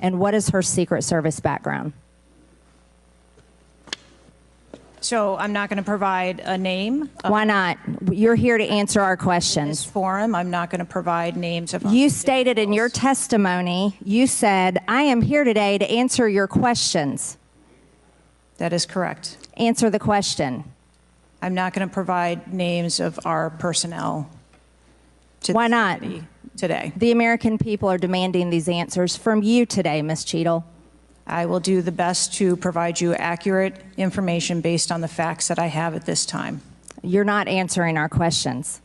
and what is her Secret Service background? So I'm not going to provide a name. Why not? You're here to answer our This questions. forum, I'm not going to provide names of. You stated in your testimony, you said, I am here today to answer your questions. That is correct. Answer the question. I'm not going to provide names of our personnel. Why not? Today. The American people are demanding these answers from you today, Ms. Cheadle. I will do the best to provide you accurate information based on the facts that I have at this time. You're not answering our questions.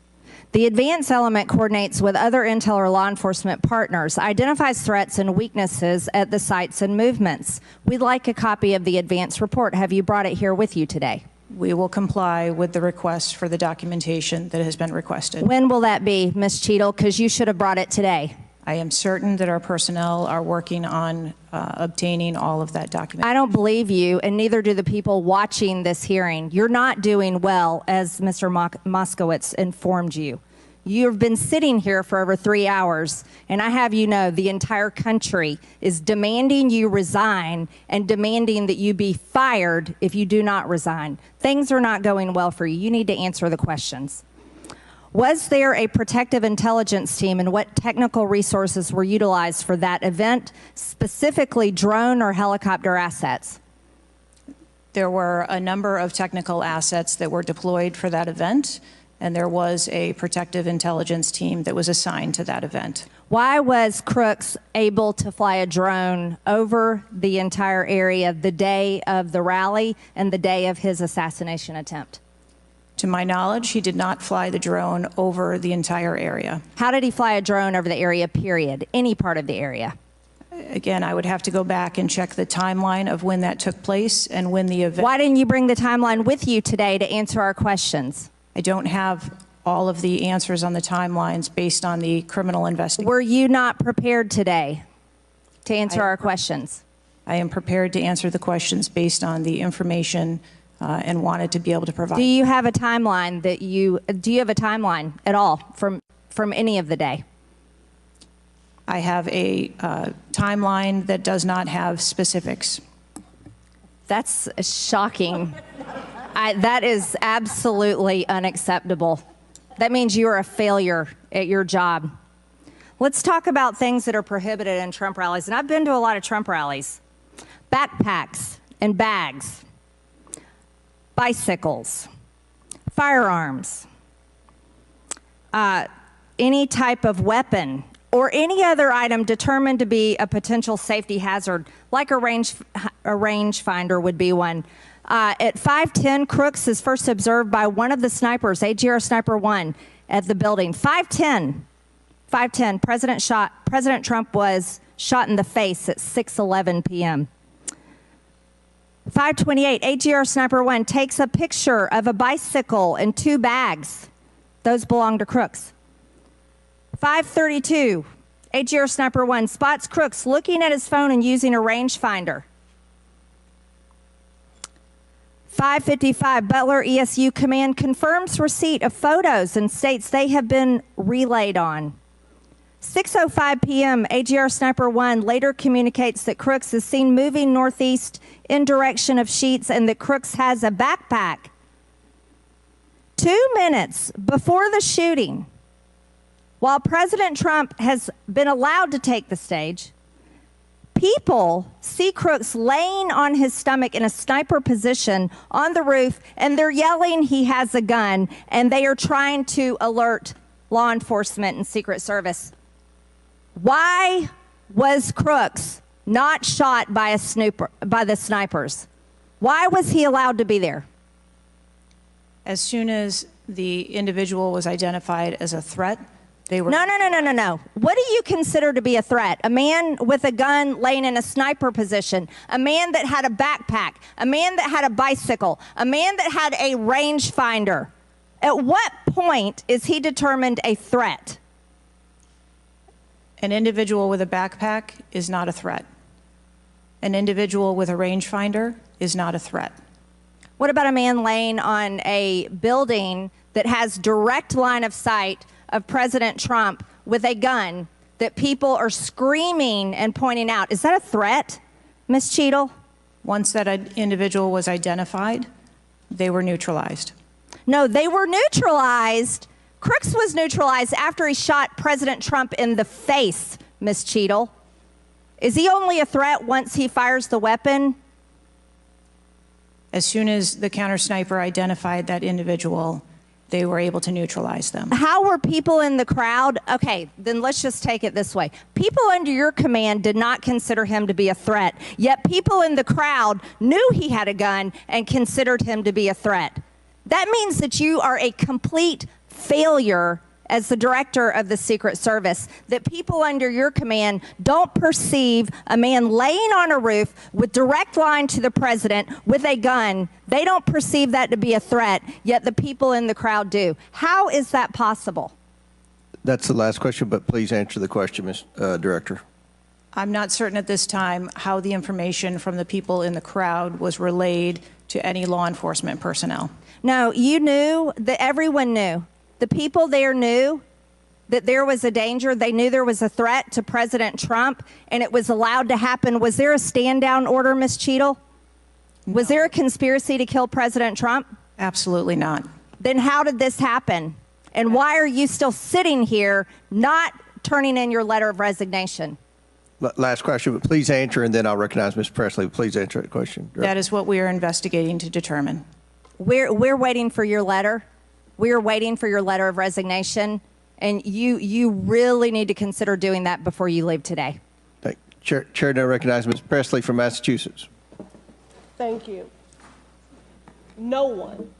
The advance element coordinates with other intel or law enforcement partners, identifies threats and weaknesses at the sites and movements. We'd like a copy of the advance report. Have you brought it here with you today? We will comply with the request for the documentation that has been requested. When will that be, Ms. Cheadle? Because you should have brought it today. I am certain that our personnel are working on obtaining all of that documentation. I don't believe you, and neither do the people watching this hearing. You're not doing well, as Mr. Moskowitz informed you. You've been sitting here for over 3 hours, and I have you know the entire country is demanding you resign and demanding that you be fired if you do not resign. Things are not going well for you. You need to answer the questions. Was there a protective intelligence team, and what technical resources were utilized for that event, specifically drone or helicopter assets? There were a number of technical assets that were deployed for that event, and there was a protective intelligence team that was assigned to that event. Why was Crooks able to fly a drone over the entire area the day of the rally and the day of his assassination attempt? To my knowledge, he did not fly the drone over the entire area. How did he fly a drone over the area, period? Any part of the area? Again, I would have to go back and check the timeline of when that took place and when the event. Why didn't you bring the timeline with you today to answer our questions? I don't have all of the answers on the timelines based on the criminal investigation. Were you not prepared today to answer our questions? I am prepared to answer the questions based on the information and wanted to be able to provide. Do you have a timeline that do you have a timeline at all from any of the day? I have a timeline that does not have specifics. That's shocking. That is absolutely unacceptable. That means you are a failure at your job. Let's talk about things that are prohibited in Trump rallies. And I've been to a lot of Trump rallies. Backpacks and bags, bicycles, firearms, any type of weapon or any other item determined to be a potential safety hazard, like a rangefinder would be one. At 5:10, Crooks is first observed by one of the snipers, AGR Sniper 1, at the building. 5:10, President Trump was shot in the face at 6:11 p.m. 5:28, AGR Sniper 1 takes a picture of a bicycle and 2 bags. Those belong to Crooks. 5:32, AGR Sniper 1 spots Crooks looking at his phone and using a rangefinder. 5:55, Butler ESU Command confirms receipt of photos and states they have been relayed on. 6:05 p.m., AGR Sniper 1 later communicates that Crooks is seen moving northeast in direction of Sheetz and that Crooks has a backpack. 2 minutes before the shooting, while President Trump has been allowed to take the stage, people see Crooks laying on his stomach in a sniper position on the roof, and they're yelling he has a gun, and they are trying to alert law enforcement and Secret Service. Why was Crooks not shot by the snipers? Why was he allowed to be there? As soon as the individual was identified as a threat, they were... No. What do you consider to be a threat? A man with a gun laying in a sniper position, a man that had a backpack, a man that had a bicycle, a man that had a rangefinder. At what point is he determined a threat? An individual with a backpack is not a threat. An individual with a rangefinder is not a threat. What about a man laying on a building that has direct line of sight of President Trump with a gun that people are screaming and pointing out. Is that a threat, Ms. Cheadle? Once that individual was identified, they were neutralized. No, they were neutralized. Crooks was neutralized after he shot President Trump in the face, Ms. Cheadle. Is he only a threat once he fires the weapon? As soon as the counter sniper identified that individual, they were able to neutralize them. How were people in the crowd? Okay, then let's just take it this way. People under your command did not consider him to be a threat, yet people in the crowd knew he had a gun and considered him to be a threat. That means that you are a complete failure as the director of the Secret Service, that people under your command don't perceive a man laying on a roof with direct line to the president with a gun. They don't perceive that to be a threat, yet the people in the crowd do. How is that possible? That's the last question, but please answer the question, Ms. Director. I'm not certain at this time how the information from the people in the crowd was relayed to any law enforcement personnel. No, you knew, that everyone knew. The people there knew that there was a danger. They knew there was a threat to President Trump, and it was allowed to happen. Was there a stand-down order, Ms. Cheadle? No. Was there a conspiracy to kill President Trump? Absolutely not. Then how did this happen? And why are you still sitting here not turning in your letter of resignation? Last question, but please answer, and then I'll recognize Ms. Presley. Please answer that question. That is what we are investigating to determine. We're waiting for your letter. We are waiting for your letter of resignation, and you really need to consider doing that before you leave today. Chair now recognizes Ms. Presley from Massachusetts. Thank you. No one